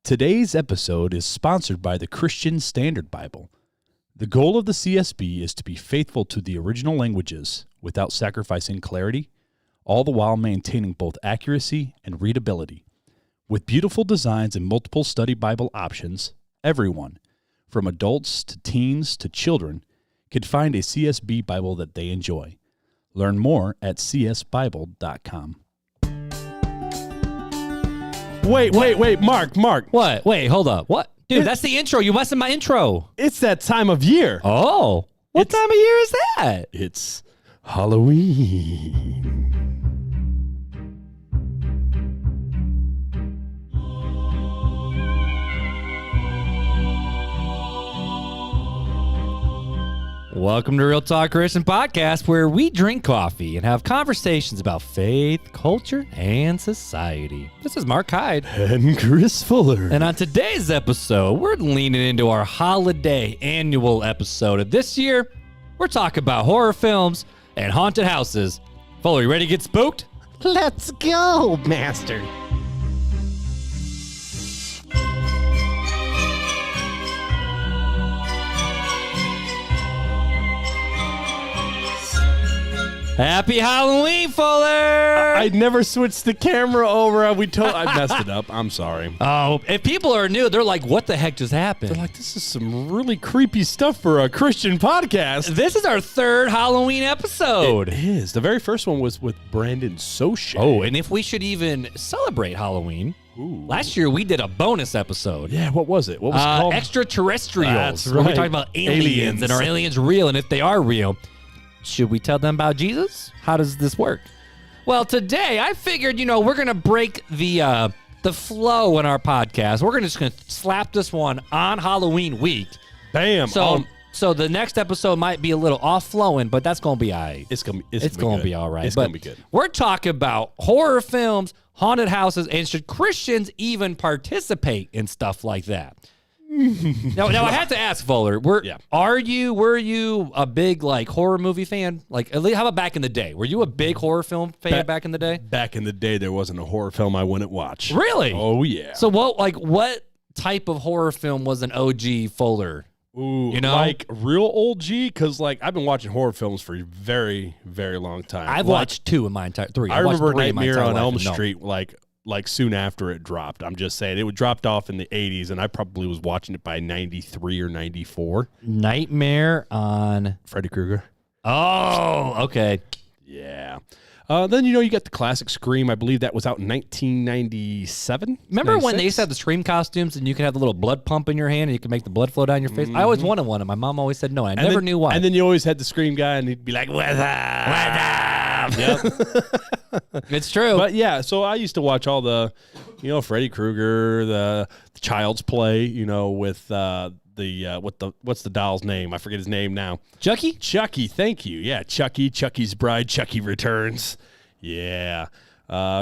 Today's episode is sponsored by the Christian Standard Bible. The goal of the CSB is to be faithful to the original languages without sacrificing clarity, all the while maintaining both accuracy and readability. With beautiful designs and multiple study Bible options, everyone, from adults to teens to children, can find a CSB Bible that they enjoy. Learn more at csbible.com. Wait, Mark. What? Wait, hold up. What? Dude, that's the intro. You messed up my intro. It's that time of year. Oh. What time of year is that? It's Halloween. Welcome to Real Talk Christian Podcast, where we drink coffee and have conversations about faith, culture, and society. This is Mark Hyde. And Chris Fuller. And on today's episode, we're leaning into our holiday annual episode of this year. We're talking about horror films and haunted houses. Fuller, you ready to get spooked? Let's go, master. Happy Halloween, Fuller! I never switched the camera over. I messed it up. I'm sorry. Oh, if people are new, they're like, what the heck just happened? They're like, this is some really creepy stuff for a Christian podcast. This is our third Halloween episode. It is. The very first one was with Brandon Soche. Oh, and if we should even celebrate Halloween, last year we did a bonus episode. Yeah, what was it? What was it called? Extraterrestrials. That's Where we right. talked about aliens and are aliens real, and if they are real, should we tell them about Jesus? How does this work? Well, today I figured, we're going to break the flow in our podcast. We're just going to slap this one on Halloween week. Bam. So the next episode might be a little off-flowing, but that's going to be all right. It's going to be all right. It's going to be good. We're talking about horror films, haunted houses, and should Christians even participate in stuff like that? Now I have to ask, Fuller, were you a big horror movie fan? At least, how about back in the day? Were you a big horror film fan back in the day? Back in the day, there wasn't a horror film I wouldn't watch. Really? Oh yeah. So what type of horror film was an OG Fuller? Ooh, real old G? Because I've been watching horror films for a very, very long time. I've watched two in my entire three. I remember Nightmare on Elm Street soon after it dropped. I'm just saying it dropped off in the 80s, and I probably was watching it by 93 or 94. Nightmare on Freddy Krueger. Oh, okay. Yeah. Then you got the classic Scream. I believe that was out in 1997. Remember 96? when they used to have the Scream costumes and you could have the little blood pump in your hand and you could make the blood flow down your face? I always wanted one, and my mom always said no. I never knew why. And then you always had the Scream guy, and he'd be like, "What's up? What's up?" Yep. It's true. But yeah, so I used to watch all the, Freddy Krueger, the Child's Play, with what's the doll's name? I forget his name now. Chucky? Chucky, thank you. Yeah, Chucky's Bride, Chucky Returns. Yeah.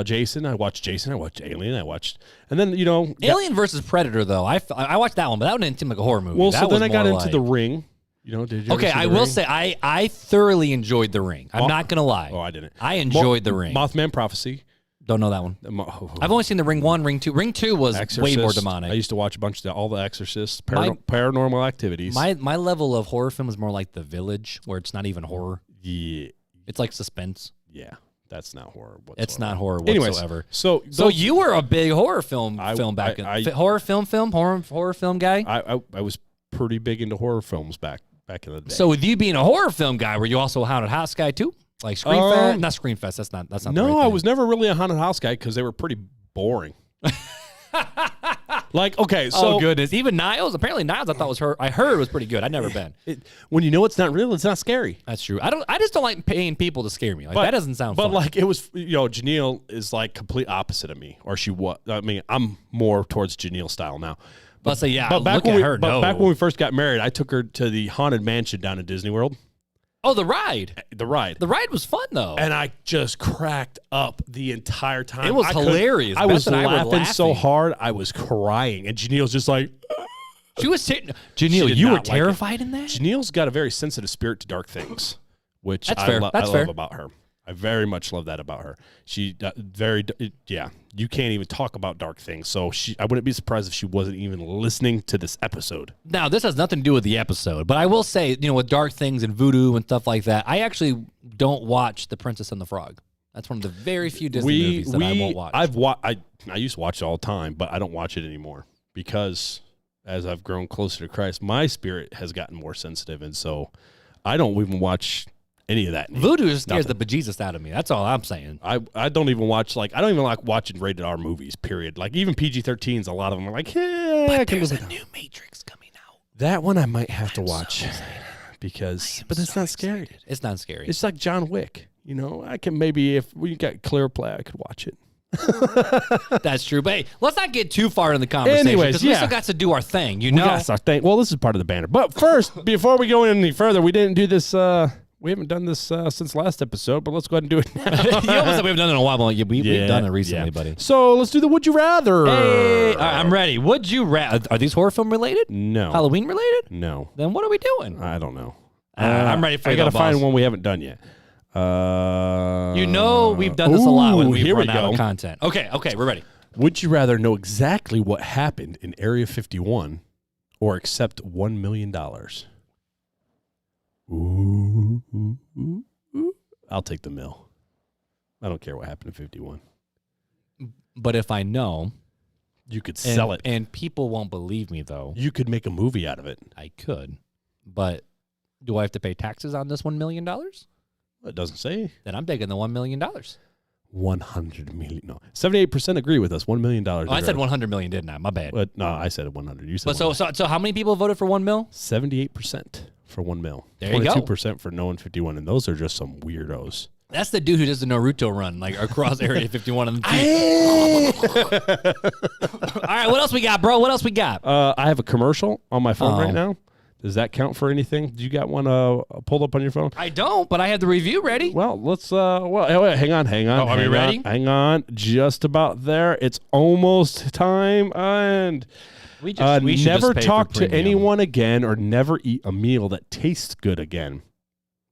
Jason, I watched Alien, and then, Alien versus Predator, though. I watched that one, but that one didn't seem like a horror movie. Well, so then I got into The Ring. Did you? Okay, I will say I thoroughly enjoyed The Ring. I'm not gonna lie. Oh, I didn't. I enjoyed The Ring. Mothman Prophecy. Don't know that one. I've only seen The Ring 1, Ring 2. Ring 2 was Exorcist. way more demonic. I used to watch a bunch of all the Exorcists, Paranormal Activities. My level of horror film is more like The Village, where it's not even horror. Yeah, it's like suspense. Yeah, that's not horror whatsoever. It's not horror whatsoever. Anyways, so you were a big horror film back in horror film guy. I was pretty big into horror films back in the day. So with you being a horror film guy, were you also a haunted house guy too? Like Screamfest? Not Screamfest. That's not. No, I was never really a haunted house guy because they were pretty boring. Okay, so oh goodness, even Niles. Apparently Niles, I thought was her. I heard it was pretty good. I'd never been. When it's not real, it's not scary. That's true. I just don't like paying people to scare me. That doesn't sound fun. But it was, Janelle is complete opposite of me, or she was. I mean, I'm more towards Janelle style now. Let's say, yeah. But back when we first got married, I took her to the Haunted Mansion down in Disney World. Oh, the ride. The ride was fun, though. And I just cracked up the entire time. It was hilarious. I was laughing so hard, I was crying. And Janelle's just like... She was sitting... Janelle, you were terrified in that? Janelle's got a very sensitive spirit to dark things, which I love about her. I very much love that about her. She you can't even talk about dark things. So I wouldn't be surprised if she wasn't even listening to this episode. Now, this has nothing to do with the episode, but I will say, with dark things and voodoo and stuff like that, I actually don't watch The Princess and the Frog. That's one of the very few Disney movies that I won't watch. I used to watch it all the time, but I don't watch it anymore because as I've grown closer to Christ, my spirit has gotten more sensitive, and so I don't even watch any of that anymore. Voodoo scares the bejesus out of me. That's all I'm saying. I don't even watch, I don't even like watching rated R movies, period. Like, even PG-13s, a lot of them are like, yeah. But there's a new Matrix coming out. That one I might have to watch because, but it's not scary. It's not scary. It's like John Wick. I can maybe, if we got clear play, I could watch it. That's true. But hey, let's not get too far in the conversation. Anyways, we still got to do our thing, That's our thing. Well, this is part of the banner. But first, before we go any further, we didn't do this, we haven't done this since last episode, but let's go ahead and do it now. You almost said we haven't done it in a while, but we've done it recently, buddy. So let's do the Would You Rather. Hey, all right, I'm ready. Would you rather? Are these horror film related? No. Halloween related? No. Then what are we doing? I don't know. I'm ready for you. I got to find one we haven't done yet. We've done this a lot when we've run out of content. Okay, we're ready. Would you rather know exactly what happened in Area 51 or accept $1 million? Ooh. I'll take the mill. I don't care what happened in 51. But if I know, you could sell it. And people won't believe me, though. You could make a movie out of it. I could. But do I have to pay taxes on this $1 million? It doesn't say. Then I'm taking the $1 million. 100 million. No, 78% agree with us. $1 million. Oh, I said 100 million, didn't I? My bad. But no, I said 100. You said. But so how many people voted for $1 million? 78% for $1 million. There you go. 22% for no and 51, and those are just some weirdos. That's the dude who does the Naruto run, like across Area 51 on the Jeep. All right, what else we got, bro? What else we got? I have a commercial on my phone right now. Does that count for anything? Do you got one pulled up on your phone? I don't, but I have the review ready. Well, let's hang on. Oh, are we ready? Hang on. Just about there. It's almost time. And we should never just talk to anyone again or never eat a meal that tastes good again.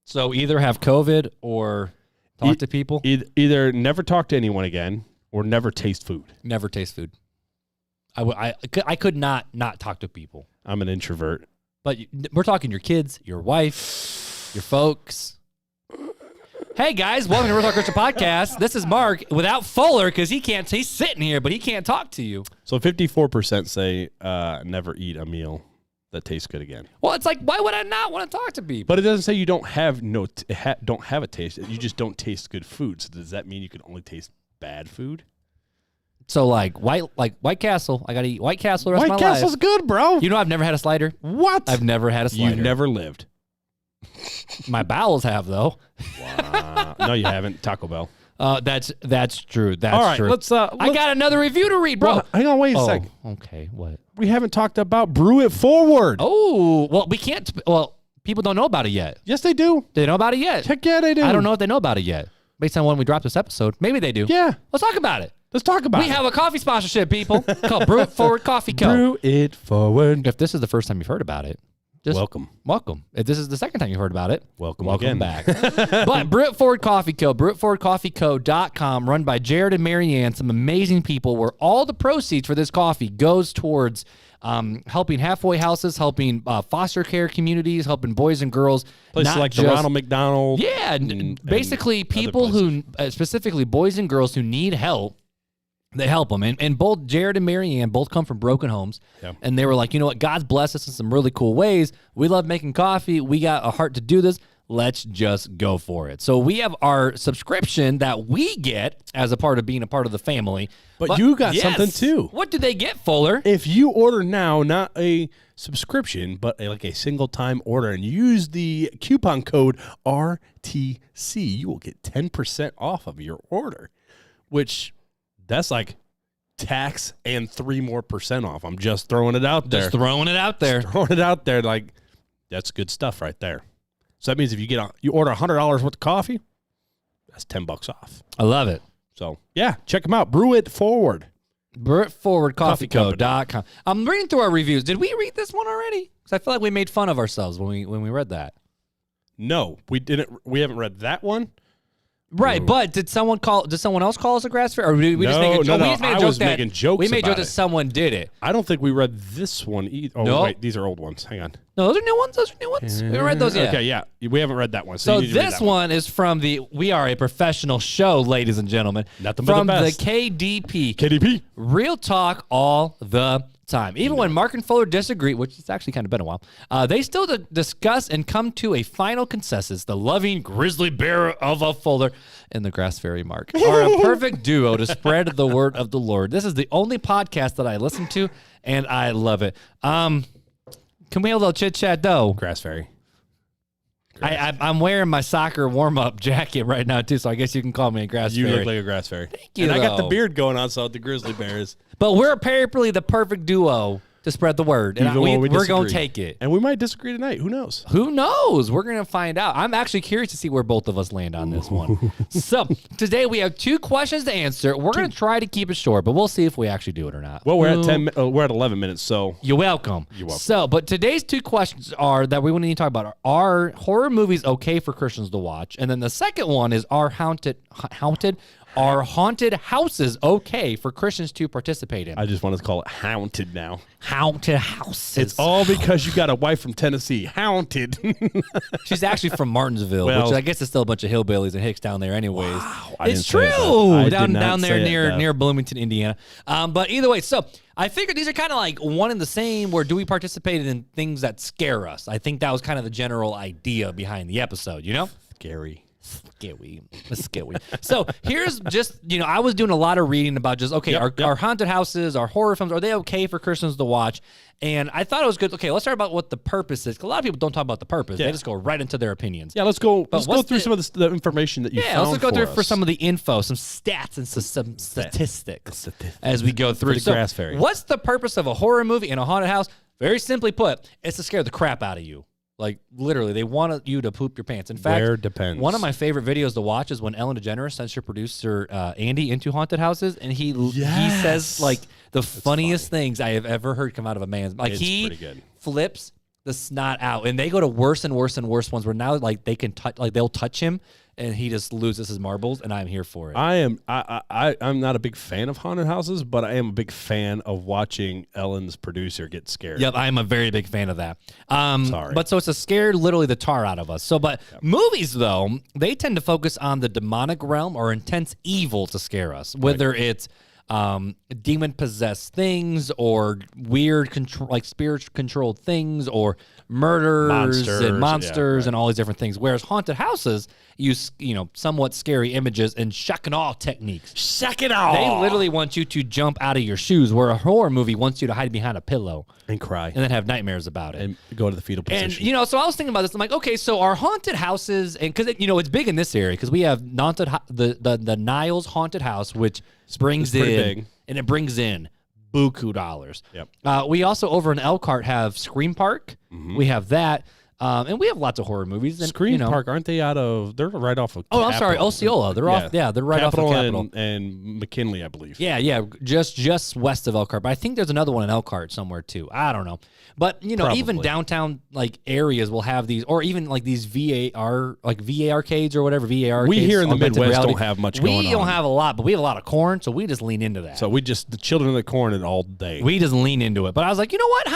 So either have COVID or talk to people? Either never talk to anyone again or never taste food. Never taste food. I could not talk to people. I'm an introvert. But we're talking your kids, your wife, your folks. Hey, guys, welcome to Real Talk Christian Podcast. This is Mark without Fuller because he's sitting here, but he can't talk to you. So 54% say never eat a meal that tastes good again. Well, it's like, why would I not want to talk to people? But it doesn't say you don't have a taste. You just don't taste good food. So does that mean you can only taste bad food? So like White Castle, I gotta eat White Castle the rest of my life. White Castle's good, bro. I've never had a slider. What? I've never had a slider. You've never lived. My bowels have though. Wow. No, you haven't. Taco Bell. That's true. That's all right, true. Let's I got another review to read, bro. Well, hang on, wait a sec. Okay, what? We haven't talked about Brew It Forward. Oh, well, we can't. Well, people don't know about it yet. Yes, they do. They know about it yet. Heck yeah, they do. I don't know if they know about it yet. Based on when we dropped this episode, maybe they do. Yeah. Let's talk about it. Let's talk about it. We have a coffee sponsorship, people, called Brew It Forward Coffee Co. Brew It Forward. If this is the first time you've heard about it, just welcome. If this is the second time you've heard about it, welcome again. Back. But Brew It Forward Coffee Co., brewitforwardcoffeeco.com, run by Jared and Marianne, some amazing people, where all the proceeds for this coffee goes towards helping halfway houses, helping foster care communities, helping boys and girls. Places like the Ronald McDonald. Yeah, basically people who, specifically boys and girls who need help, they help them. And both Jared and Marianne both come from broken homes. Yeah. And they were like, you know what? God's blessed us in some really cool ways. We love making coffee. We got a heart to do this. Let's just go for it. So we have our subscription that we get as a part of being a part of the family. But you got something too. What do they get, Fuller? If you order now, not a subscription, but like a single time order, and use the coupon code RTC, you will get 10% off of your order, which that's like tax and 3% more off. I'm just throwing it out there. Just throwing it out there. Throwing it out there. Like, that's good stuff right there. So that means if you order $100 worth of coffee, that's $10 off. I love it. So yeah, check them out. Brew It Forward. BrewItForwardCoffeeCo.com. I'm reading through our reviews. Did we read this one already? Because I feel like we made fun of ourselves when we read that. No, we didn't. We haven't read that one. Right, but did someone else call us a grass fairy? Or we just make a joke? No, We just made a I joke was making jokes We made a joke about that it. someone did it. I don't think we read this one either. Oh, No. wait, these are old ones. Hang on. No, those are new ones. We haven't read those yet. Okay, yeah. We haven't read that one. So you need to read this that one is from we are a professional show, ladies and gentlemen. Nothing but the from best. the KDP. KDP. Real talk all the time. Even when Mark and Fuller disagree, which it's actually kind of been a while, they still discuss and come to a final consensus. The loving grizzly bear of a Fuller and the grass fairy Mark are a perfect duo to spread the word of the Lord. This is the only podcast that I listen to, and I love it. Can we have a little chit chat though? Grass fairy. I'm wearing my soccer warm-up jacket right now, too, so I guess you can call me a grass You fairy. look like a grass fairy. Thank you, And I got the though. beard going on, so the grizzly bears. But we're apparently the perfect duo to spread the word. And Even when we we're going to disagree. take it. And we might disagree tonight. Who knows? Who knows? We're going to find out. I'm actually curious to see where both of us land on this one. So today we have 2 questions to answer. We're going to try to keep it short, but we'll see if we actually do it or not. Well, we're at we're at 11 minutes, so You're welcome. You're welcome. So, but today's 2 questions are that we want to talk about are horror movies okay for Christians to watch? And then the second one is are haunted houses okay for Christians to participate in? I just want to call it haunted now. Haunted houses. It's all because you got a wife from Tennessee. Haunted. She's actually from Martinsville, Well- which I guess is still a bunch of hillbillies and hicks down there anyways. I It's didn't say that. true. I did Down not there say it, near Bloomington, Indiana. But either way, so I figured these are kind of like one and the same where do we participate in things that scare us? I think that was kind of the general idea behind the episode, you know? Scary. Scary. So here's just, I was doing a lot of reading about just, okay, our haunted houses, our horror films, are they okay for Christians to watch? And I thought it was good. Okay, let's start about what the purpose is. 'Cause a lot of people don't talk about the purpose. Yeah. They just go right into their opinions. Yeah, let's go what's through the- some of the information that you Yeah, found let's go through for for us. some of the info, some stats, and some statistics as we go through. the grass fairy. What's the purpose of a horror movie in a haunted house? Very simply put, it's to scare the crap out of you. Like, literally, they want you to poop your pants. In fact, Where depends. one of my favorite videos to watch is when Ellen DeGeneres sends her producer, Andy, into haunted houses, and he says, like, the funniest things I have ever heard come out of a man's mouth. Like, It's he pretty good. flips the snot out, and they go to worse and worse and worse ones where now, like, they can touch, like, they'll touch him, and he just loses his marbles, and I'm here for it. I'm not a big fan of haunted houses, but I am a big fan of watching Ellen's producer get scared. Yep, I'm a very big fan of that. Sorry. But so it's to scare literally the tar out of us. So, but movies, though, they tend to focus on the demonic realm or intense evil to scare us, whether it's demon-possessed things or weird, like spirit-controlled things or murders and monsters and all these different things. Whereas haunted houses use, somewhat scary images and shock and awe techniques. Shock it all. They literally want you to jump out of your shoes, where a horror movie wants you to hide behind a pillow and cry and then have nightmares about it. and go to the fetal position. And, so I was thinking about this. I'm like, okay, so our haunted houses, and because, it's big in this area because we have the Niles Haunted House, which brings pretty in, big. and it brings in buku dollars. Yep. We also, over in Elkhart, have Scream Park. We have that. And we have lots of horror movies. And, Scream Park, aren't they they're right off of Oh, I'm sorry, Capitol. Osceola. They're they're right off of Capitol. and McKinley, I believe. Yeah, just west of Elkhart. But I think there's another one in Elkhart somewhere too. I don't know. But even Probably. downtown like areas will have these, or even like these VAR arcades or whatever VAR. We here in the augmented Midwest reality. don't have much We going don't on. have a lot, but we have a lot of corn, so we just lean into that. So the children of the corn it all day. We just lean into it. But I was like, you know what?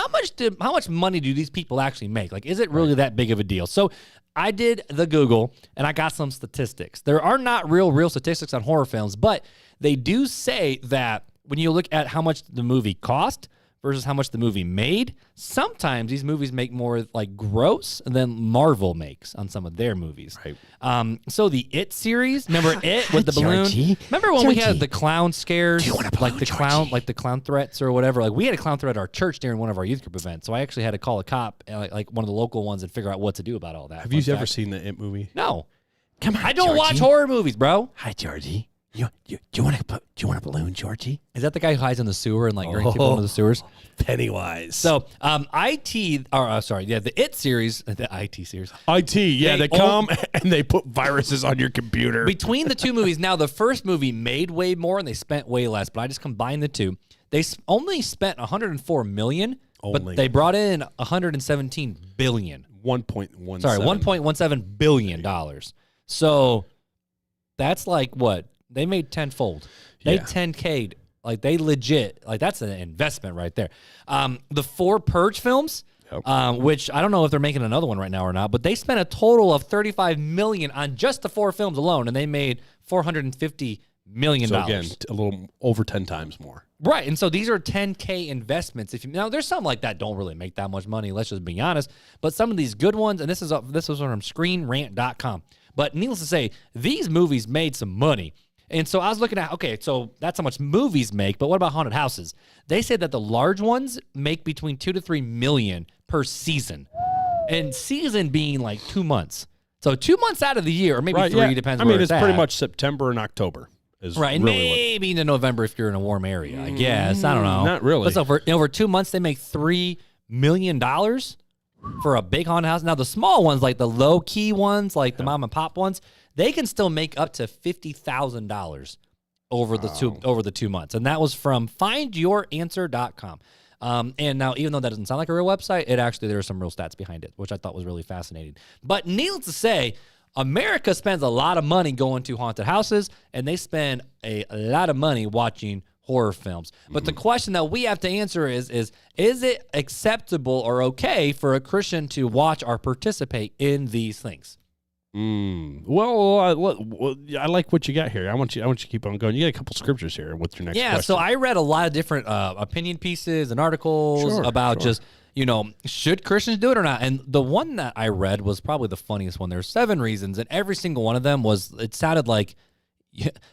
How much money do these people actually make? Like, is it really that big of a deal? So I did the Google and I got some statistics. There are not real statistics on horror films, but they do say that when you look at how much the movie cost versus how much the movie made, sometimes these movies make more like gross than Marvel makes on some of their movies. Right. So the It series, remember It with the balloon? Georgie. Remember when we had Georgie. the clown scares, want a balloon, like the clown threats or whatever? Like we had a clown threat at our church during one of our youth group events. So I actually had to call a cop, like one of the local ones, and figure out what to do about all that. Have you ever seen the It movie? No. Come on, I don't watch Georgie. horror movies, bro. Hi, Georgie. Do you want a balloon, Georgie? Is that the guy who hides in the sewer and like drinks people into the sewers? Pennywise. So, the It series, the IT series. IT, yeah, They they come and they put viruses on your computer. Between the two movies, now the first movie made way more and they spent way less, but I just combined the two. They only spent 104 million, Only. but they brought in 117 billion. 1.17. Sorry, 1.17 billion dollars. So That's like what? They made tenfold. They Yeah. 10K'd. Like they legit, like that's an investment right there. The 4 Purge films, which I don't know if they're making another one right now or not, but they spent a total of $35 million on just the 4 films alone, and they made $450 million. So again, a little over 10 times more. Right, and so these are 10K investments. Now there's some like that don't really make that much money. Let's just be honest. But some of these good ones, and this is from ScreenRant.com. But needless to say, these movies made some money. And so I was looking at, okay, so that's how much movies make, but what about haunted houses? They say that the large ones make between 2 to 3 million per season, and season being like 2 months. So 2 months out of the year, or maybe 3, depends. I mean, where it's pretty much September and October. Is right, and really maybe into November if you're in a warm area. I guess I don't know. Not really. But so over 2 months, they make $3 million for a big haunted house. Now the small ones, like the low key ones, like the mom and pop ones, they can still make up to $50,000 over the 2 months. And that was from findyouranswer.com. And now, even though that doesn't sound like a real website, there are some real stats behind it, which I thought was really fascinating. But needless to say, America spends a lot of money going to haunted houses, and they spend a lot of money watching horror films. But the question that we have to answer is it acceptable or okay for a Christian to watch or participate in these things? Well, I like what you got here. I want you to keep on going. You got a couple scriptures here. What's your next question? So I read a lot of different opinion pieces and articles about just, should Christians do it or not? And the one that I read was probably the funniest one. There's 7 reasons, and every single one of them it sounded like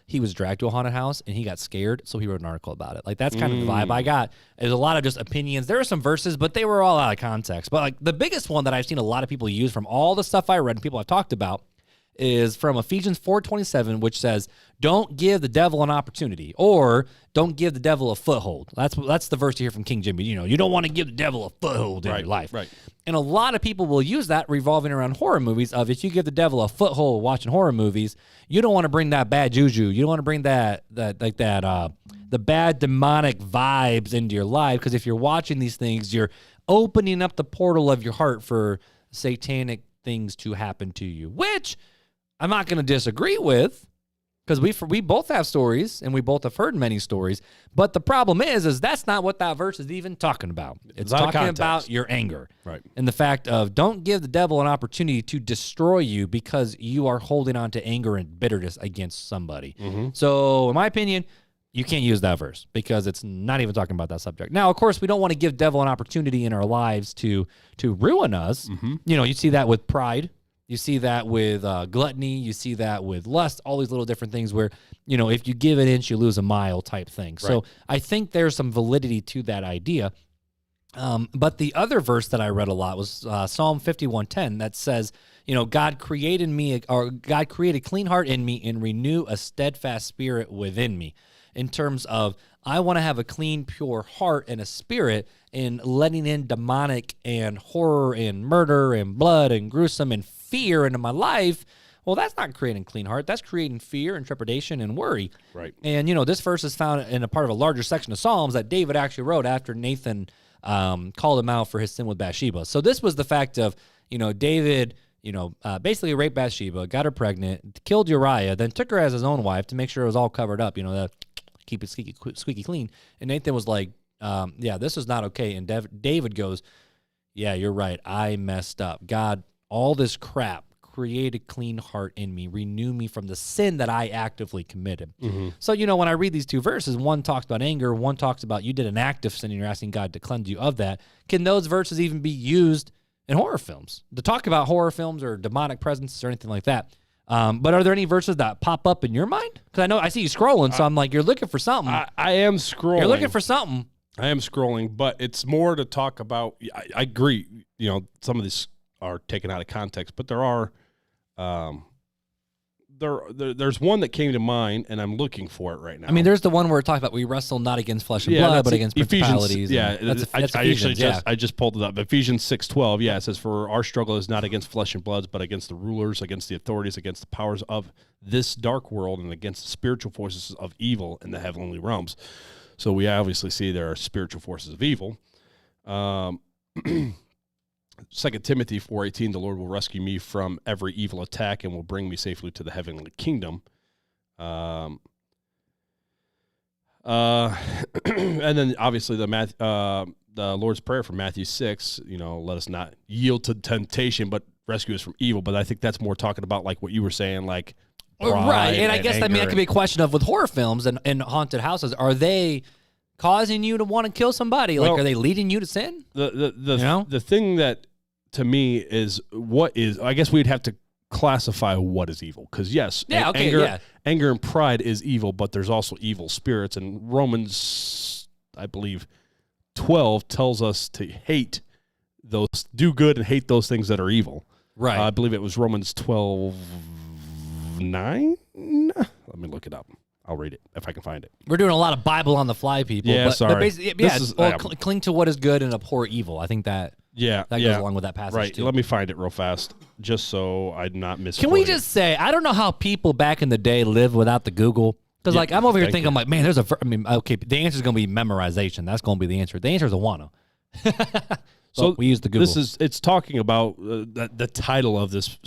he was dragged to a haunted house and he got scared, so he wrote an article about it. Like, that's kind of the vibe I got. There's a lot of just opinions. There are some verses, but they were all out of context. But like the biggest one that I've seen a lot of people use from all the stuff I read and people I've talked about is from Ephesians 4:27, which says, "Don't give the devil an opportunity," or "Don't give the devil a foothold." That's the verse you hear from King Jimmy. You don't want to give the devil a foothold in your life. Right. And a lot of people will use that revolving around horror movies of, if you give the devil a foothold watching horror movies, you don't want to bring that bad juju. You don't want to bring the bad demonic vibes into your life, because if you're watching these things, you're opening up the portal of your heart for satanic things to happen to you, which I'm not going to disagree with, because we both have stories and we both have heard many stories. But the problem is that's not what that verse is even talking about. It's talking about your anger, right? And the fact of, don't give the devil an opportunity to destroy you because you are holding on to anger and bitterness against somebody. So in my opinion, you can't use that verse because it's not even talking about that subject. Now, of course, we don't want to give devil an opportunity in our lives to ruin us. You see that with pride. You see that with gluttony. You see that with lust, all these little different things where, if you give an inch, you lose a mile type thing. Right. So I think there's some validity to that idea. But the other verse that I read a lot was Psalm 51:10 that says, God created a clean heart in me and renew a steadfast spirit within me. In terms of, I want to have a clean, pure heart and a spirit, in letting in demonic and horror and murder and blood and gruesome and fear into my life. Well, that's not creating a clean heart. That's creating fear and trepidation and worry. Right. And, this verse is found in a part of a larger section of Psalms that David actually wrote after Nathan called him out for his sin with Bathsheba. So this was the fact of, David, basically raped Bathsheba, got her pregnant, killed Uriah, then took her as his own wife to make sure it was all covered up, keep it squeaky clean. And Nathan was like, this is not okay. And David goes, yeah, you're right. I messed up. God, all this crap, create a clean heart in me, renew me from the sin that I actively committed. So, when I read these two verses, one talks about anger, one talks about you did an active sin and you're asking God to cleanse you of that. Can those verses even be used in horror films to talk about horror films or demonic presences or anything like that? But are there any verses that pop up in your mind? Because I see you scrolling, so I'm like, you're looking for something. I am scrolling. You're looking for something. I am scrolling, but it's more to talk about. I agree. Some of these are taken out of context, but there are. There's one that came to mind, and I'm looking for it right now. I mean, there's the one where it talks about we wrestle not against flesh and blood, but against principalities. I just pulled it up. Ephesians 6:12. Yeah, it says, "For our struggle is not against flesh and blood, but against the rulers, against the authorities, against the powers of this dark world, and against the spiritual forces of evil in the heavenly realms." So we obviously see there are spiritual forces of evil. 2 Timothy 4:18, the Lord will rescue me from every evil attack and will bring me safely to the heavenly kingdom. And then obviously the Lord's Prayer from Matthew 6, let us not yield to temptation, but rescue us from evil. But I think that's more talking about like what you were saying, like pride right. And I guess that anger could be a question of with horror films and haunted houses, are they causing you to want to kill somebody? Like, are they leading you to sin? The thing that to me is I guess we'd have to classify what is evil, because yes, anger and pride is evil, but there's also evil spirits, and Romans, I believe, 12 tells us to do good and hate those things that are evil. Right. I believe it was Romans 12:9. Let me look it up. I'll read it if I can find it. We're doing a lot of Bible on the fly, people. Yeah, sorry. But cling to what is good and abhor evil. I think that goes along with that passage, right. too. Let me find it real fast, just so I'm not missing. Can we just say, I don't know how people back in the day lived without the Google. Because, I'm over here thinking, I'm like, man, the answer is going to be memorization. That's going to be the answer. The answer is a wanna. So we use the Google. It's talking about the title of this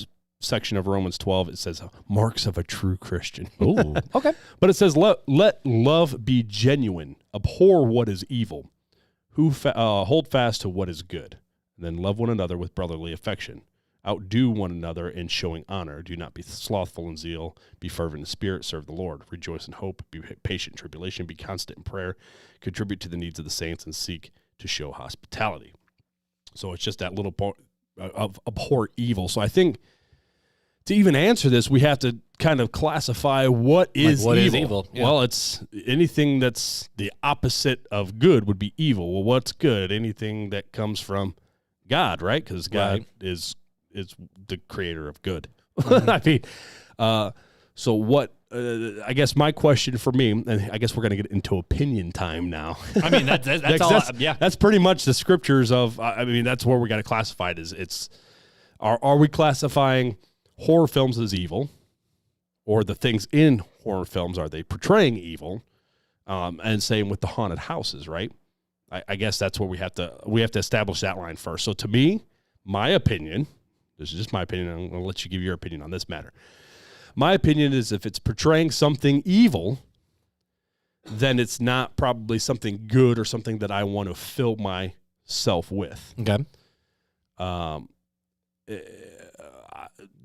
section of Romans 12. It says marks of a true Christian. Ooh, okay. But it says let love be genuine, abhor what is evil, hold fast to what is good, and then love one another with brotherly affection. Outdo one another in showing honor. Do not be slothful in zeal. Be fervent in spirit. Serve the Lord. Rejoice in hope. Be patient in tribulation. Be constant in prayer. Contribute to the needs of the saints and seek to show hospitality. So it's just that little part of abhor evil. So I think to even answer this, we have to kind of classify what is evil. Is evil? Yeah. Well, it's anything that's the opposite of good would be evil. Well, what's good? Anything that comes from God, right? Because God is the creator of good. I mean, so what? I guess my question for me, and I guess we're going to get into opinion time now. I mean, that's all. That's pretty much the scriptures of. I mean, that's where we got to classify it. Are we classifying horror films as evil, or the things in horror films, are they portraying evil? And same with the haunted houses, right? I guess that's where we have to establish that line first. So to me, my opinion. This is just my opinion. I'm going to let you give your opinion on this matter. My opinion is if it's portraying something evil, then it's not probably something good or something that I want to fill myself with. Okay. The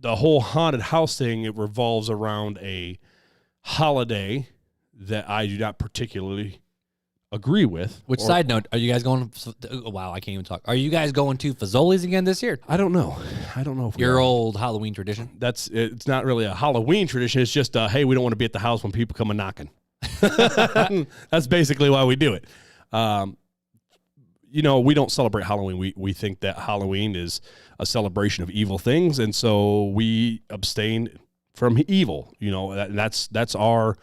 whole haunted house thing, it revolves around a holiday that I do not particularly agree with. Which side note, are you guys going? Wow, I can't even talk. Are you guys going to Fazoli's again this year? I don't know. If your old Halloween tradition. It's not really a Halloween tradition. It's just hey, we don't want to be at the house when people come a knocking. That's basically why we do it. We don't celebrate Halloween. We think that Halloween is a celebration of evil things, and so we abstain from evil. That's our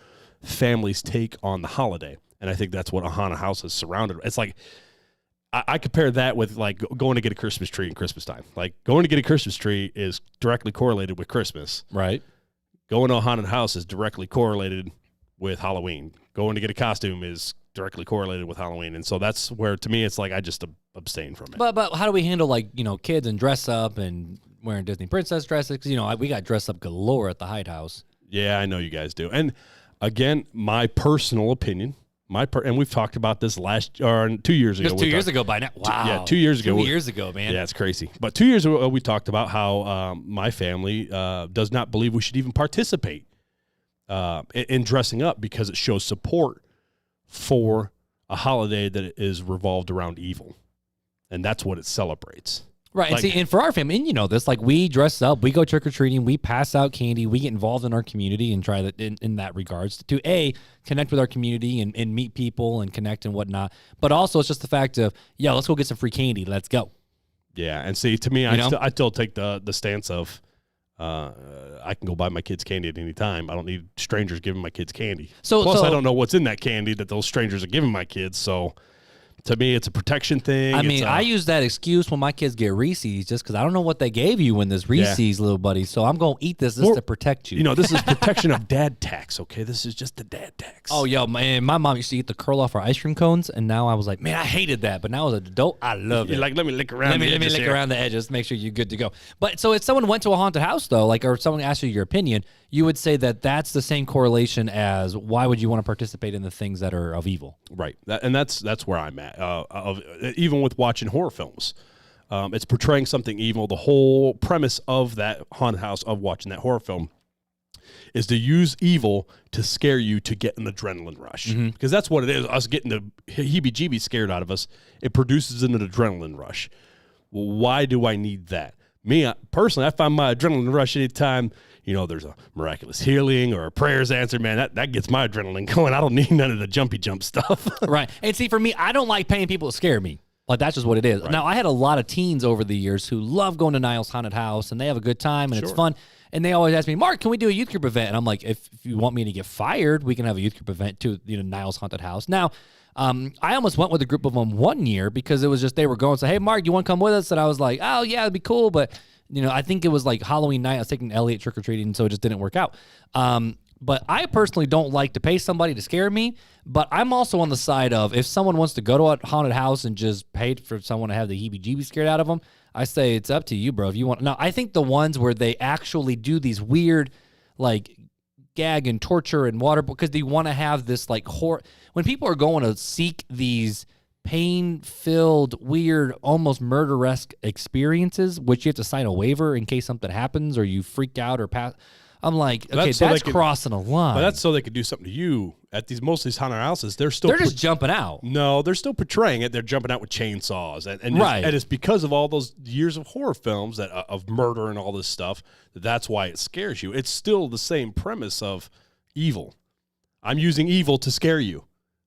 family's take on the holiday. And I think that's what a haunted house is surrounded. It's like I compare that with like going to get a Christmas tree in Christmas time. Like going to get a Christmas tree is directly correlated with Christmas. Right. Going to a haunted house is directly correlated with Halloween. Going to get a costume is directly correlated with Halloween. And so that's where, to me, it's like I just abstain from it. But how do we handle kids and dress up and wearing Disney princess dresses? Because, we got dressed up galore at the Hyde House. Yeah, I know you guys do. And again, my personal opinion. And we've talked about this 2 years ago. Just 2 years ago by now. Wow. 2 years ago. 2 years ago, man. Yeah, it's crazy. But 2 years ago, we talked about how my family does not believe we should even participate in dressing up because it shows support for a holiday that is revolved around evil. And that's what it celebrates. Right. And for our family, and this, we dress up, we go trick-or-treating, we pass out candy, we get involved in our community and try that in that regards to connect with our community and meet people and connect and whatnot. But also it's just the fact of, let's go get some free candy. Let's go. Yeah. And see, to me, I still take the stance of I can go buy my kids candy at any time. I don't need strangers giving my kids candy. Plus, I don't know what's in that candy that those strangers are giving my kids. So To me, it's a protection thing. I mean, I use that excuse when my kids get Reese's just because I don't know what they gave you in this Reese's, little buddy. So I'm going to eat this just to protect you. You know, this is protection of dad tax, okay? This is just the dad tax. Oh, yo, man, my mom used to eat the curl off our ice cream cones, and now I was like, man, I hated that. But now as an adult, I love it. Like, let me lick around the edges. Let me lick here. around the edges, make sure you're good to go. But so if someone went to a haunted house, though, like, or someone asked you your opinion, you would say that that's the same correlation as why would you want to participate in the things that are of evil? Right. And that's where I'm at. Even with watching horror films, it's portraying something evil. The whole premise of that haunted house, of watching that horror film, is to use evil to scare you to get an adrenaline rush. Because that's what it is, us getting the heebie-jeebies scared out of us. It produces an adrenaline rush. Well, why do I need that? Me, personally, I find my adrenaline rush anytime, you know, there's a miraculous healing or a prayer's answered, man, that gets my adrenaline going. I don't need none of the jumpy jump stuff. Right. And see, for me, I don't like paying people to scare me. Like, that's just what it is. Right. Now, I had a lot of teens over the years who love going to Niles Haunted House, and they have a good time, and it's fun. And they always ask me, Mark, can we do a youth group event? And I'm like, if you want me to get fired, we can have a youth group event to, you know, Niles Haunted House. Now, I almost went with a group of them one year because it was just, they were going, so, hey, Mark, you want to come with us? And I was like, oh, yeah, it'd be cool. But, you know, I think it was like Halloween night. I was taking Elliot trick-or-treating, so it just didn't work out. But I personally don't like to pay somebody to scare me. But I'm also on the side of, if someone wants to go to a haunted house and just pay for someone to have the heebie-jeebies scared out of them, I say it's up to you, bro. If you want. Now, I think the ones where they actually do these weird, like, gag and torture and water, because they want to have this, like, horror. When people are going to seek these pain-filled, weird, almost murder-esque experiences, which you have to sign a waiver in case something happens or you freak out or pass. I'm like, okay, that's crossing a line. But that's so they could do something to you. At most of these haunted houses, they're just jumping out. No, they're still portraying it. They're jumping out with chainsaws, and right. It's because of all those years of horror films of murder and all this stuff. That's why it scares you. It's still the same premise of evil. I'm using evil to scare you.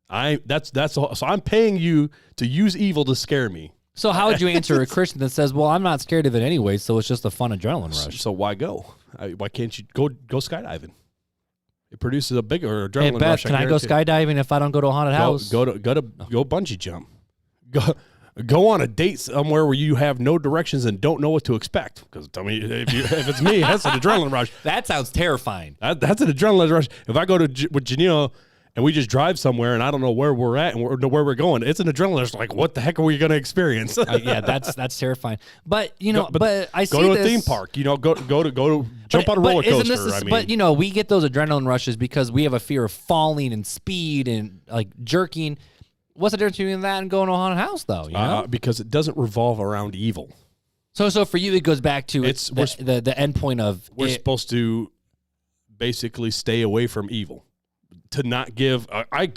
That's all. So I'm paying you to use evil to scare me. So how would you answer a Christian that says, well, I'm not scared of it anyway, so it's just a fun adrenaline rush? So why go? Why can't you go skydiving? It produces a bigger adrenaline hey, Beth, rush. Can I go skydiving if I don't go to a haunted house? Go bungee jump. Go on a date somewhere where you have no directions and don't know what to expect. Because tell me, if it's me, that's an adrenaline rush. That sounds terrifying. That's an adrenaline rush. If I go to with Janelle and we just drive somewhere and I don't know where we're at and where we're going, it's an adrenaline rush. Like, what the heck are we going to experience? Yeah, that's terrifying. But you know, but I see go to a theme park. You know, go to jump on a roller coaster. But you know, we get those adrenaline rushes because we have a fear of falling and speed and like jerking. What's the difference between that and going to a haunted house, though? You know? Because it doesn't revolve around evil. So for you, it goes back to the end point of we're supposed to basically stay away from evil. To not give, I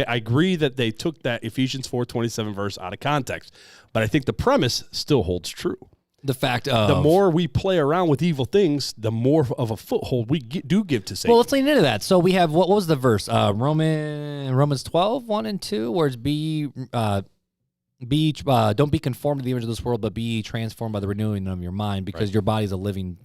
agree that they took that Ephesians 4:27 verse out of context, but I think the premise still holds true. The fact of the more we play around with evil things, the more of a foothold we do give to Satan. Well, let's lean into that. So we have what was the verse? Romans 12, 1 and 2, where it's don't be conformed to the image of this world, but be transformed by the renewing of your mind, because your body is a living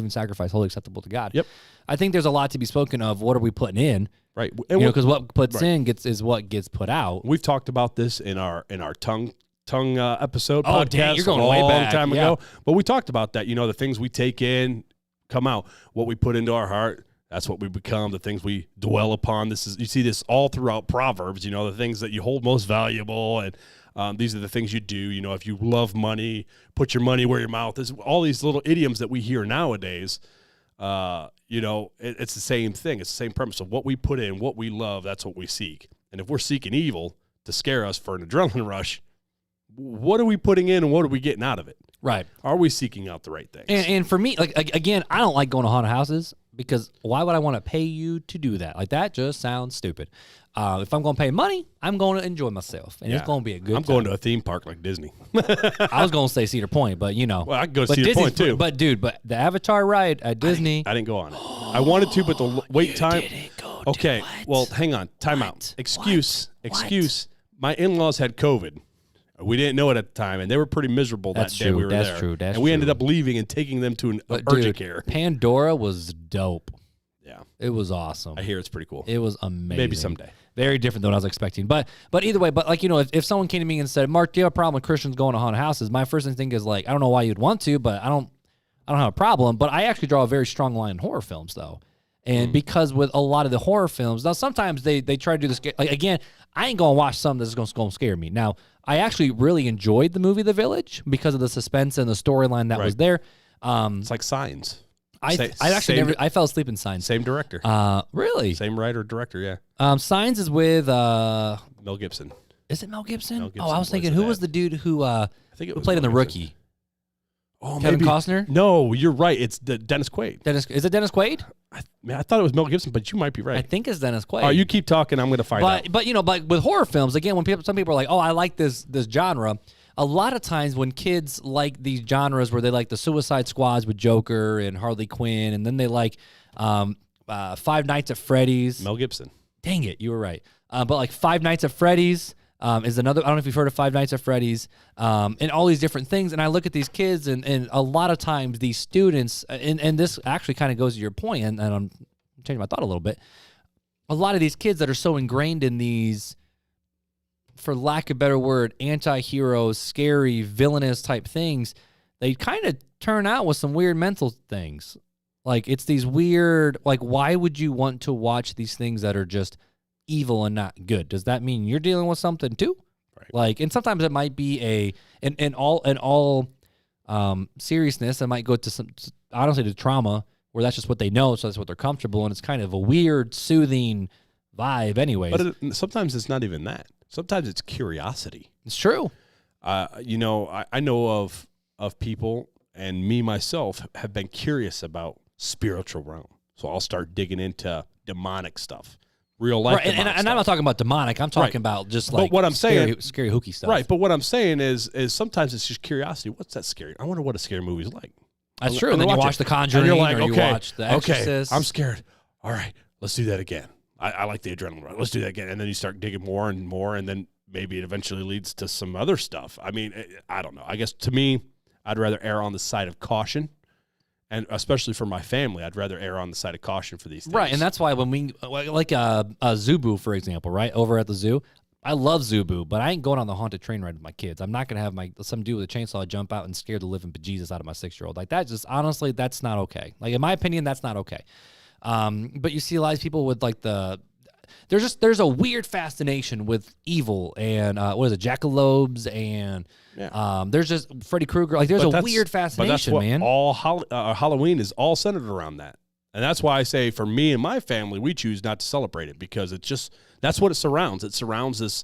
sacrifice, wholly acceptable to God. Yep. I think there's a lot to be spoken of. What are we putting in? Right. Because what puts in is what gets put out. We've talked about this in our tongue episode podcast. Dang, you're going way back. A long time ago. But we talked about that. You know, the things we take in come out. What we put into our heart, that's what we become. The things we dwell upon. You see this all throughout Proverbs. You know, the things that you hold most valuable, and these are the things you do. You know, if you love money, put your money where your mouth is. All these little idioms that we hear nowadays. You know, it's the same thing. It's the same premise of what we put in, what we love. That's what we seek. And if we're seeking evil to scare us for an adrenaline rush, what are we putting in and what are we getting out of it? Right. Are we seeking out the right things? And for me, like, again, I don't like going to haunted houses because why would I want to pay you to do that? Like, that just sounds stupid. If I'm going to pay money, I'm going to enjoy myself, and it's going to be a good time. Going to a theme park like Disney. I was going to say Cedar Point, but you know. Well, I could go to Cedar Point too. But the Avatar ride at Disney. I didn't go on it. I wanted to, but the wait time. Okay, well, hang on. Time out. Excuse. My in-laws had COVID. We didn't know it at the time, and they were pretty miserable that day we were there. That's true. And we ended up leaving and taking them to urgent care. Pandora was dope. Yeah. It was awesome. I hear it's pretty cool. It was amazing. Maybe someday. Very different than what I was expecting. But either way, like, if someone came to me and said, Mark, do you have a problem with Christians going to haunted houses? My first instinct is like, I don't know why you'd want to, but I don't have a problem. But I actually draw a very strong line in horror films, though. And because with a lot of the horror films, now sometimes they try to do this. Like, again, I ain't going to watch something that's going to scare me. Now, I actually really enjoyed the movie The Village because of the suspense and the storyline that was there. It's like Signs. I actually I fell asleep in Signs. Same director. Really? Same writer, director, yeah. Signs is with Mel Gibson. Is it Mel Gibson? Mel Gibson I was thinking, who was the dude who who played in The Rookie? Oh, Kevin maybe. Costner? No, you're right. It's Dennis Quaid. Is it Dennis Quaid? I thought it was Mel Gibson, but you might be right. I think it's Dennis Quaid. Oh, you keep talking. I'm going to find out. But but with horror films, again, when some people are like, oh, I like this genre. A lot of times when kids like these genres where they like the Suicide Squads with Joker and Harley Quinn, and then they like Five Nights at Freddy's. Mel Gibson. Dang it, you were right. But like Five Nights at Freddy's is another. I don't know if you've heard of Five Nights at Freddy's and all these different things. And I look at these kids, and a lot of times these students, and this actually kind of goes to your point, and I'm changing my thought a little bit. A lot of these kids that are so ingrained in these, for lack of a better word, anti-heroes, scary, villainous type things, they kind of turn out with some weird mental things. Like, it's these weird, like, why would you want to watch these things that are just evil and not good? Does that mean you're dealing with something too? Right. Like, and sometimes it might be in all seriousness, it might go to some, honestly, to trauma, where that's just what they know, so that's what they're comfortable, and it's kind of a weird, soothing vibe anyways. But sometimes it's not even that. Sometimes it's curiosity. It's true. I know of people, and me myself have been curious about spiritual realm. So I'll start digging into demonic stuff, real life. Right, and I'm not talking about demonic. I'm talking about just like what I'm saying, scary hooky stuff. Right, but what I'm saying is sometimes it's just curiosity. What's that scary? I wonder what a scary movie's like. That's true. And then you watch The Conjuring, and you're like, or you watch The Exorcist. Okay, I'm scared. All right, let's do that again. I like the adrenaline rush. Let's do that again. And then you start digging more and more, and then maybe it eventually leads to some other stuff. I mean, I don't know. I guess to me, I'd rather err on the side of caution. And especially for my family, I'd rather err on the side of caution for these things. Right, and that's why when we, like Zubu, for example, right, over at the zoo, I love Zubu, but I ain't going on the haunted train ride with my kids. I'm not going to have some dude with a chainsaw jump out and scare the living bejesus out of my 6-year-old. Like, that just, honestly, that's not okay. Like, in my opinion, that's not okay. But you see a lot of people with like there's a weird fascination with evil and what is it, jackalobes and there's just Freddy Krueger. Like, there's a weird fascination, man. All Halloween is all centered around that, and that's why I say for me and my family, we choose not to celebrate it because it's just that's what it surrounds. It surrounds this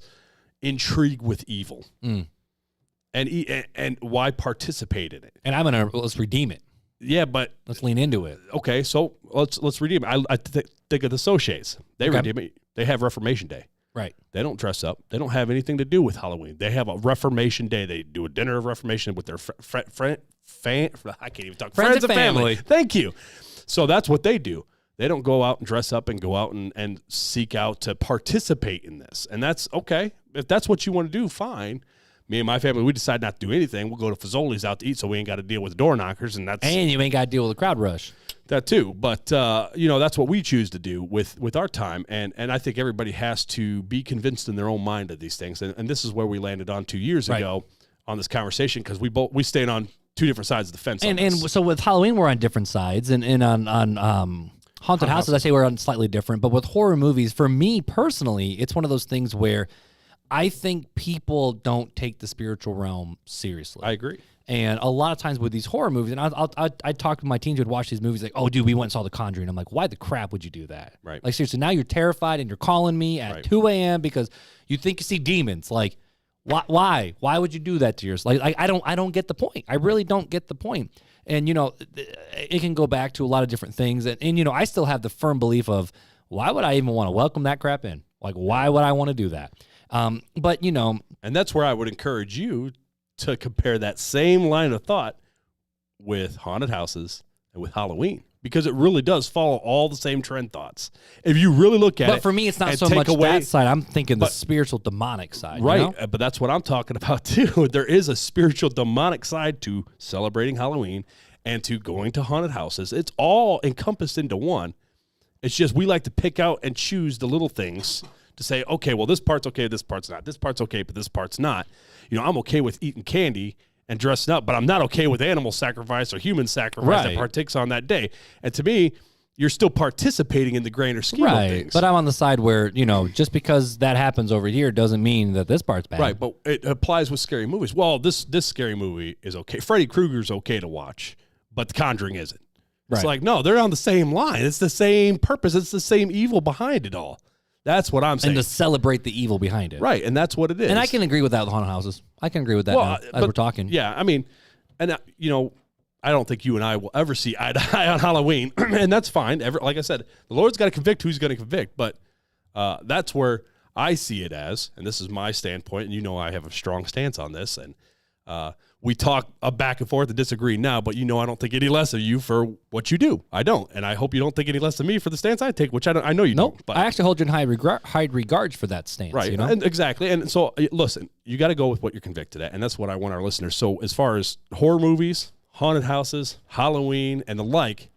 intrigue with evil, and why participate in it? And let's redeem it. Yeah, but let's lean into it. Okay, so let's redeem it. I think of the Sochays. They redeem it. They have Reformation Day. Right. They don't dress up. They don't have anything to do with Halloween. They have a Reformation Day. They do a dinner of Reformation with their I can't even talk. Friends and family. Thank you. So that's what they do. They don't go out and dress up and go out and seek out to participate in this. And that's okay. If that's what you want to do, fine. Me and my family, we decide not to do anything. We'll go to Fazoli's out to eat, so we ain't got to deal with door knockers, and you ain't got to deal with a crowd rush. That too, but that's what we choose to do with our time, and I think everybody has to be convinced in their own mind of these things, and this is where we landed on 2 years ago on this conversation because we stayed on two different sides of the fence. And so with Halloween, we're on different sides, and on haunted houses, I say we're on slightly different. But with horror movies, for me personally, it's one of those things where I think people don't take the spiritual realm seriously. I agree. And a lot of times with these horror movies, and I talk to my teens who would watch these movies like, oh, dude, we went and saw The Conjuring. I'm like, why the crap would you do that? Right. Like, seriously, now you're terrified and you're calling me at 2 a.m. because you think you see demons. Like, why? Why would you do that to yourself? Like, I don't get the point. I really don't get the point. And, it can go back to a lot of different things. And I still have the firm belief of, why would I even want to welcome that crap in? Like, why would I want to do that? But and that's where I would encourage you to compare that same line of thought with haunted houses and with Halloween, because it really does follow all the same trend thoughts. If you really look at it, but for me, it's not so much that side. I'm thinking the spiritual demonic side, right? But that's what I'm talking about too. There is a spiritual demonic side to celebrating Halloween and to going to haunted houses. It's all encompassed into one. It's just we like to pick out and choose the little things to say, okay, well, this part's okay, this part's not. This part's okay, but this part's not. I'm okay with eating candy and dressing up, but I'm not okay with animal sacrifice or human sacrifice that partakes on that day. And to me, you're still participating in the grander scheme of things. But I'm on the side where, just because that happens over here doesn't mean that this part's bad. Right, but it applies with scary movies. Well, this scary movie is okay. Freddy Krueger's okay to watch, but The Conjuring isn't. It's like, no, they're on the same line. It's the same purpose. It's the same evil behind it all. That's what I'm saying. And to celebrate the evil behind it. Right, and that's what it is. And I can agree with that with haunted houses. I can agree with that now, as we're talking. Yeah, I mean, and I don't think you and I will ever see eye to eye on Halloween, and that's fine. Like I said, the Lord's got to convict who's going to convict, but that's where I see it as, and this is my standpoint, and I have a strong stance on this, and we talk back and forth and disagree now, but I don't think any less of you for what you do. I don't, and I hope you don't think any less of me for the stance I take, which I know you don't. But I actually hold you in high regards for that stance. Right, and exactly. And so, listen, you got to go with what you're convicted at, and that's what I want our listeners. So as far as horror movies, haunted houses, Halloween, and the like,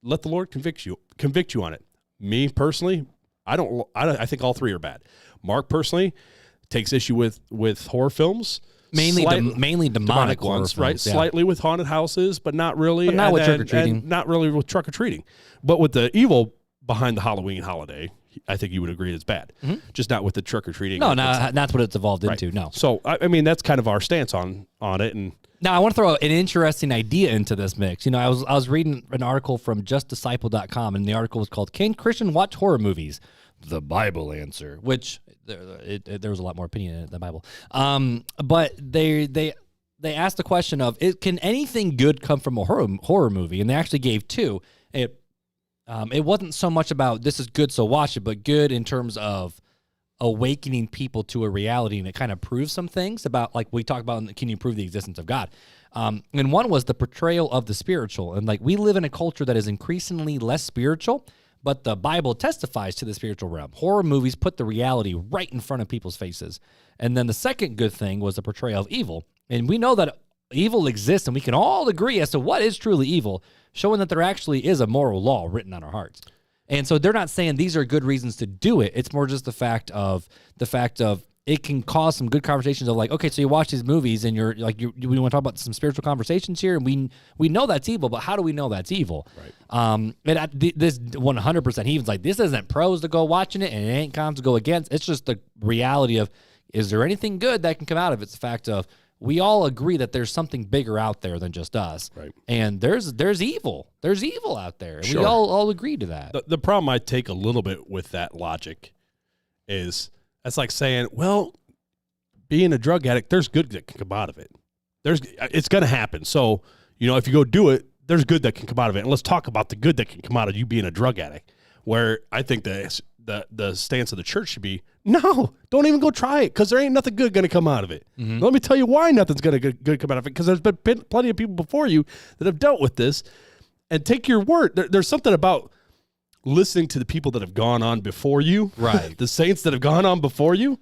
let the Lord convict you on it. Me personally, I think all three are bad. Mark personally takes issue with horror films. Mainly demonic ones, films, right? Yeah. Slightly with haunted houses, but not really. But not with trick-or-treating. Not really with trick-or-treating. But with the evil behind the Halloween holiday, I think you would agree it's bad. Mm-hmm. Just not with the trick-or-treating. No, that's what it's evolved into, no. So, I mean, that's kind of our stance on it. And now I want to throw an interesting idea into this mix. I was reading an article from justdisciple.com, and the article was called, "Can Christians Watch Horror Movies? The Bible Answer," which there was a lot more opinion in it than the Bible. But they asked the question of, can anything good come from a horror movie? And they actually gave two. It wasn't so much about this is good, so watch it, but good in terms of awakening people to a reality, and it kind of proves some things about, like we talked about, can you prove the existence of God? And one was the portrayal of the spiritual. And we live in a culture that is increasingly less spiritual, but the Bible testifies to the spiritual realm. Horror movies put the reality right in front of people's faces. And then the second good thing was the portrayal of evil. And we know that evil exists, and we can all agree as to what is truly evil, showing that there actually is a moral law written on our hearts. And so they're not saying these are good reasons to do it. It's more just the fact of it can cause some good conversations of okay, so you watch these movies and you're like, we want to talk about some spiritual conversations here, and we know that's evil, but how do we know that's evil? Right. This 100%, he even like, this isn't pros to go watching it, and it ain't cons to go against. It's just the reality of, is there anything good that can come out of it? It's the fact of, we all agree that there's something bigger out there than just us. Right. And there's evil. There's evil out there. And sure. We all agree to that. The problem I take a little bit with that logic is, that's like saying, well, being a drug addict, there's good that can come out of it. It's going to happen. So, if you go do it, there's good that can come out of it. And let's talk about the good that can come out of you being a drug addict. Where I think the stance of the church should be, no, don't even go try it, because there ain't nothing good going to come out of it. Mm-hmm. Let me tell you why nothing's going to good come out of it, because there's been plenty of people before you that have dealt with this. And take your word. There's something about listening to the people that have gone on before you, right? The saints that have gone on before you.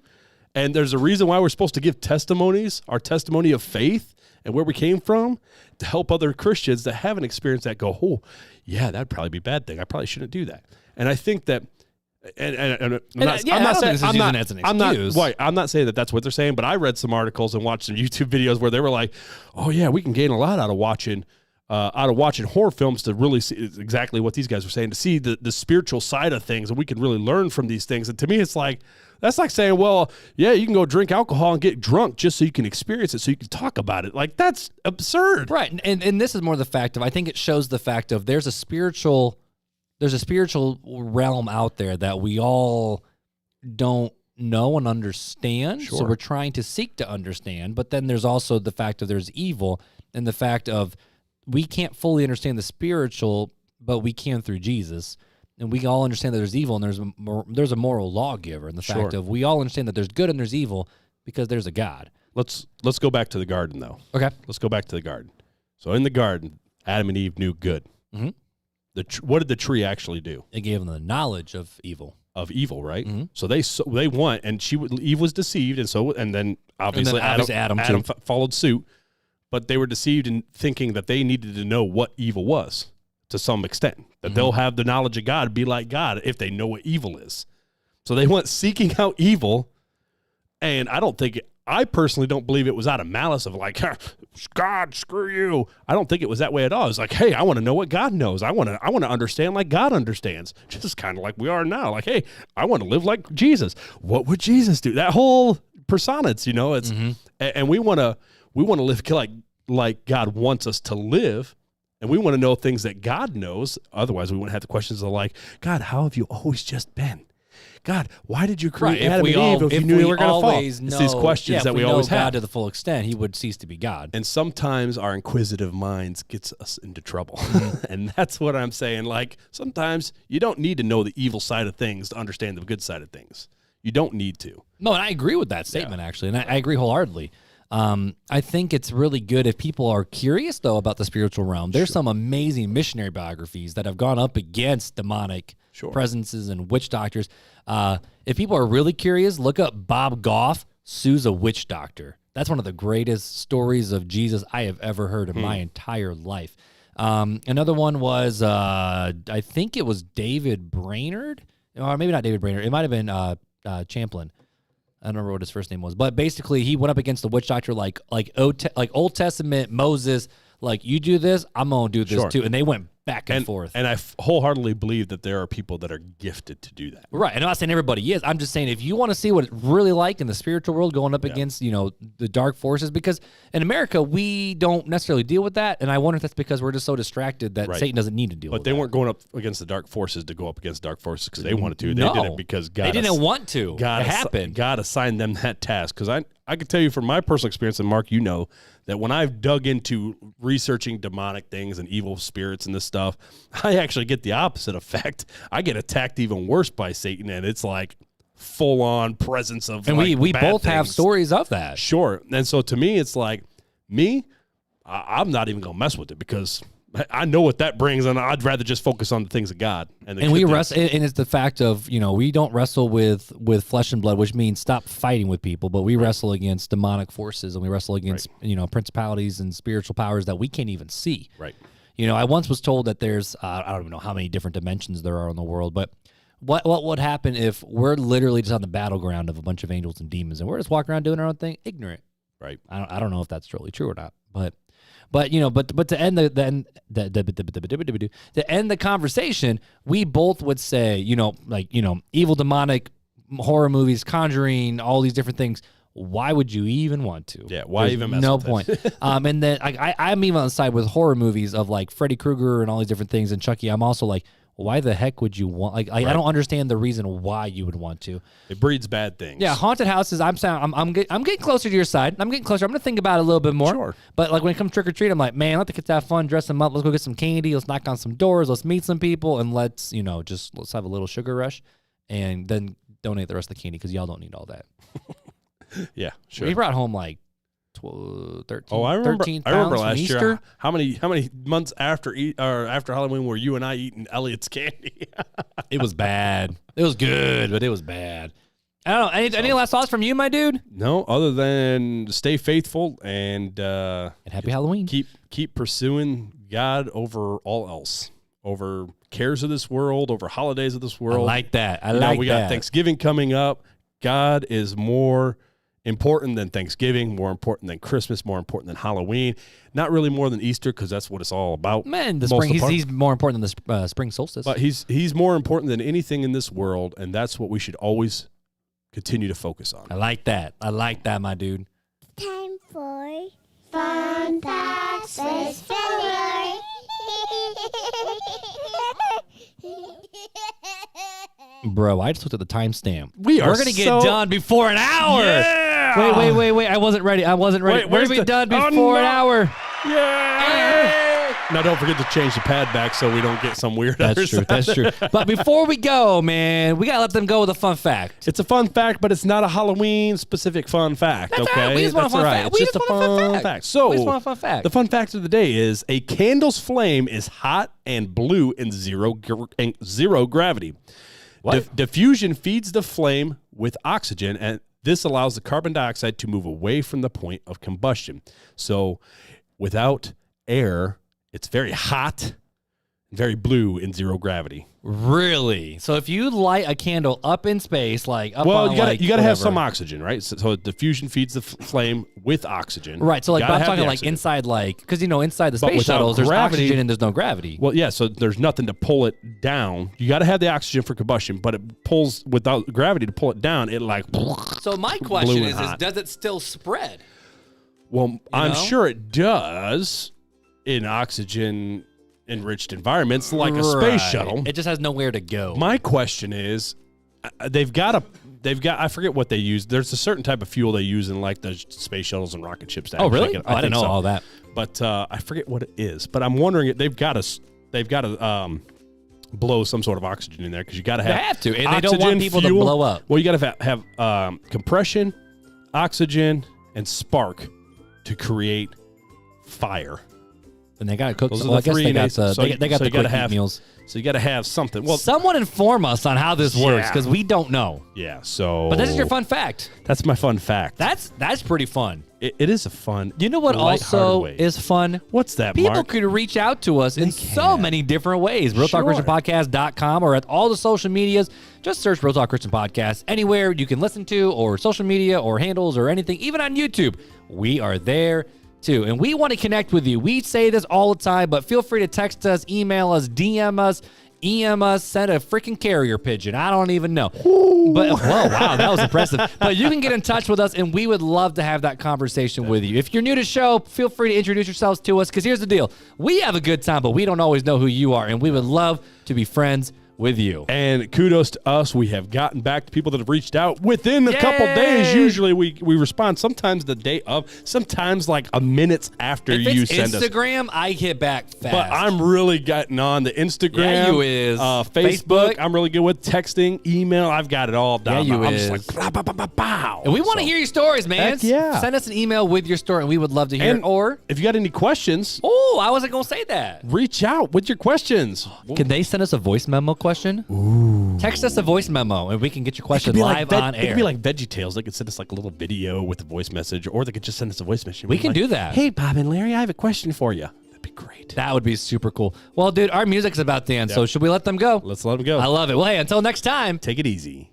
And there's a reason why we're supposed to give testimonies, our testimony of faith and where we came from, to help other Christians that haven't experienced that go, oh, yeah, that'd probably be a bad thing. I probably shouldn't do that. And I think that, I'm not saying that that's what they're saying, but I read some articles and watched some YouTube videos where they were like, oh yeah, we can gain a lot out of watching horror films to really see exactly what these guys were saying, to see the spiritual side of things, and we can really learn from these things. And to me, it's like, that's like saying, well, yeah, you can go drink alcohol and get drunk just so you can experience it, so you can talk about it. Like, that's absurd. Right. And this is more the fact of, I think it shows the fact of there's a spiritual realm out there that we all don't know and understand. Sure. So we're trying to seek to understand. But then there's also the fact of there's evil, and the fact of we can't fully understand the spiritual, but we can through Jesus. And we all understand that there's evil, and there's a moral lawgiver. And the Sure. fact of we all understand that there's good and there's evil because there's a God. Let's go back to the garden, though. Okay. Let's go back to the garden. So in the garden, Adam and Eve knew good. Mm-hmm. What did the tree actually do? It gave them the knowledge of evil. Of evil, right? Mm-hmm. So they went, and Eve was deceived, and then obviously Adam followed suit. But they were deceived in thinking that they needed to know what evil was to some extent, that they'll have the knowledge of God, be like God if they know what evil is. So they went seeking out evil, and I personally don't believe it was out of malice of like, God, screw you. I don't think it was that way at all. It's like, hey, I want to know what God knows. I want to understand like God understands. Just kind of like we are now. Like, hey, I want to live like Jesus. What would Jesus do? That whole persona, it's, and we want to live like God wants us to live. And we want to know things that God knows. Otherwise, we wouldn't have the questions of like, God, how have you always just been? God, why did you create Adam and Eve if you knew you were going to fall? It's these questions that we always have. God to the full extent, he would cease to be God. And sometimes our inquisitive minds gets us into trouble. And that's what I'm saying. Like, sometimes you don't need to know the evil side of things to understand the good side of things. You don't need to. No, and I agree with that statement, actually. And I agree wholeheartedly. I think it's really good if people are curious, though, about the spiritual realm. There's some amazing missionary biographies that have gone up against demonic presences and witch doctors. If people are really curious, look up Bob Goff, Sue's a Witch Doctor. That's one of the greatest stories of Jesus I have ever heard in my entire life. Another one was, I think it was David Brainerd, or maybe not David Brainerd. It might have been Champlin. I don't remember what his first name was, but basically he went up against the witch doctor like Old Testament Moses. Like, you do this, I'm gonna do this too, and they went back and forth. And I wholeheartedly believe that there are people that are gifted to do that. Right, and I'm not saying everybody is. I'm just saying if you want to see what it's really like in the spiritual world, going up against the dark forces, because in America we don't necessarily deal with that, and I wonder if that's because we're just so distracted that Satan doesn't need to deal with it. But they weren't going up against the dark forces to go up against dark forces because they wanted to. They did it because God. They didn't want to. It happened. God assigned them that task. Because I can tell you from my personal experience, and Mark, that when I've dug into researching demonic things and evil spirits and this stuff, I actually get the opposite effect. I get attacked even worse by Satan, and it's like full-on presence of and we both have things. Stories of that. Sure. And so to me, it's like, I'm not even going to mess with it because I know what that brings, and I'd rather just focus on the things of God. And we wrestle, and it's the fact of, we don't wrestle with flesh and blood, which means stop fighting with people, but we wrestle against demonic forces, and we wrestle against, principalities and spiritual powers that we can't even see. Right. I once was told that there's, I don't even know how many different dimensions there are in the world, but what would happen if we're literally just on the battleground of a bunch of angels and demons, and we're just walking around doing our own thing, ignorant. Right. I don't know if that's totally true or not, but to end to end the conversation, we both would say, evil, demonic, horror movies, Conjuring, all these different things. Why would you even want to? Yeah, why even mess no with point. it? And then I'm even on the side with horror movies of like Freddy Krueger and all these different things, and Chucky. I'm also like, why the heck would you want? Like, I don't understand the reason why you would want to. It breeds bad things. Yeah, haunted houses. I'm getting closer to your side. I'm getting cletcher. I'm gonna think about it a little bit more. Sure. But like when it comes trick or treat, I'm like, man, let the kids have fun, dress them up. Let's go get some candy. Let's knock on some doors. Let's meet some people, and let's have a little sugar rush, and then donate the rest of the candy because y'all don't need all that. Yeah, sure. We brought home like 13 I remember pounds last from Easter. year. How many months after Halloween were you and I eating Elliot's candy? It was bad. It was good, but it was bad. I don't know. Any last thoughts from you, my dude? No, other than stay faithful and happy Halloween. Keep pursuing God over all else, over cares of this world, over holidays of this world. I like that. We got Thanksgiving coming up. God is more important than Thanksgiving, more important than Christmas, more important than Halloween. Not really more than Easter because that's what it's all about. Man, the spring. He's more important than the spring solstice. But he's more important than anything in this world, and that's what we should always continue to focus on. I like that, my dude. Time for Fun Facts with Filler. Bro, I just looked at the timestamp. We're going to get done before an hour. Yeah. Wait. I wasn't ready. We're going to be done before an hour. Yeah. Now, don't forget to change the pad back so we don't get some weird. That's true. But before we go, man, we got to let them go with a fun fact. It's a fun fact, but it's not a Halloween-specific fun fact, That's okay? All right. We just want a fun fact. It's just a fun fact. So, we just want a fun fact. The fun fact of the day is a candle's flame is hot and blue in zero gravity. What? Diffusion feeds the flame with oxygen, and this allows the carbon dioxide to move away from the point of combustion. So without air, it's very hot, very blue in zero gravity. Really? So if you light a candle up in space, like up Well, on, you got to have whatever. some oxygen, right? So diffusion feeds the flame with oxygen. Right. So like, You but gotta I'm have talking the like oxygen. inside, like because inside the But space without shuttles, there's gravity- oxygen and there's no gravity. Well, yeah. So there's nothing to pull it down. You got to have the oxygen for combustion, but it pulls without gravity to pull it down. It like. So my Blue question and is hot. does it still spread? Well, I'm know? sure it does in oxygen enriched environments like a space Right. shuttle. It just has nowhere to go. My question is, they've got I forget what they use. There's a certain type of fuel they use in like the space shuttles and rocket ships. Oh, really? I I didn't think know so. all that. But I forget what it is. But I'm wondering, they've got to blow some sort of oxygen in there because you got to have. They have to, and they don't want oxygen, people to fuel. blow up. Well, you got to have compression, oxygen, and spark to create fire. And they got to cook. Those are Well, the I guess three they got nations. the, So they got so the you gotta quick have meals. So you got to have something. Well, Someone inform us on how this works Yeah. because we don't know. yeah. So, But this is your fun fact. That's my fun fact. That's pretty fun. It is a fun. You know what lighthearted also way. is fun? What's that, People Mark? could reach out to us in so many different ways. Sure. RealTalkChristianPodcast.com or at all the social medias. Just search Real Talk Christian Podcast anywhere you can listen to, or social media or handles or anything, even on YouTube. We are there too. And we want to connect with you. We say this all the time, but feel free to text us, email us, DM us, EM us, send a freaking carrier pigeon. I don't even know. But whoa, wow, that was impressive. But you can get in touch with us, and we would love to have that conversation with you. If you're new to the show, feel free to introduce yourselves to us, because here's the deal. We have a good time, but we don't always know who you are, and we would love to be friends with you. And kudos to us. We have gotten back to people that have reached out within a couple days. Yay! Usually we respond sometimes the day of, sometimes like a minutes after If you it's send us. Instagram, I hit back fast. But I'm really getting on the Instagram. Yeah, you is. Facebook. Facebook. I'm really good with texting, email. I've got it all down. Yeah, you I'm is. just like, bah, bah, bah, bah, bow. And we want to So, hear your stories, man. Heck yeah. Send us an email with your story, and we would love to hear And it. Or, if you got any questions, oh, I wasn't going to say that. reach out with your questions. Can they send us a voice memo question? Ooh. Text us a voice memo, and we can get your question live on air. It could be like VeggieTales. They could send us like a little video with a voice message, or they could just send us a voice message. We can Like, do that. Hey, Bob and Larry, I have a question for you. That'd be great. That would be super cool. Well, dude, our music's about to end, so should we let them go? Let's let them go. I love it. Well, hey, until next time. Take it easy.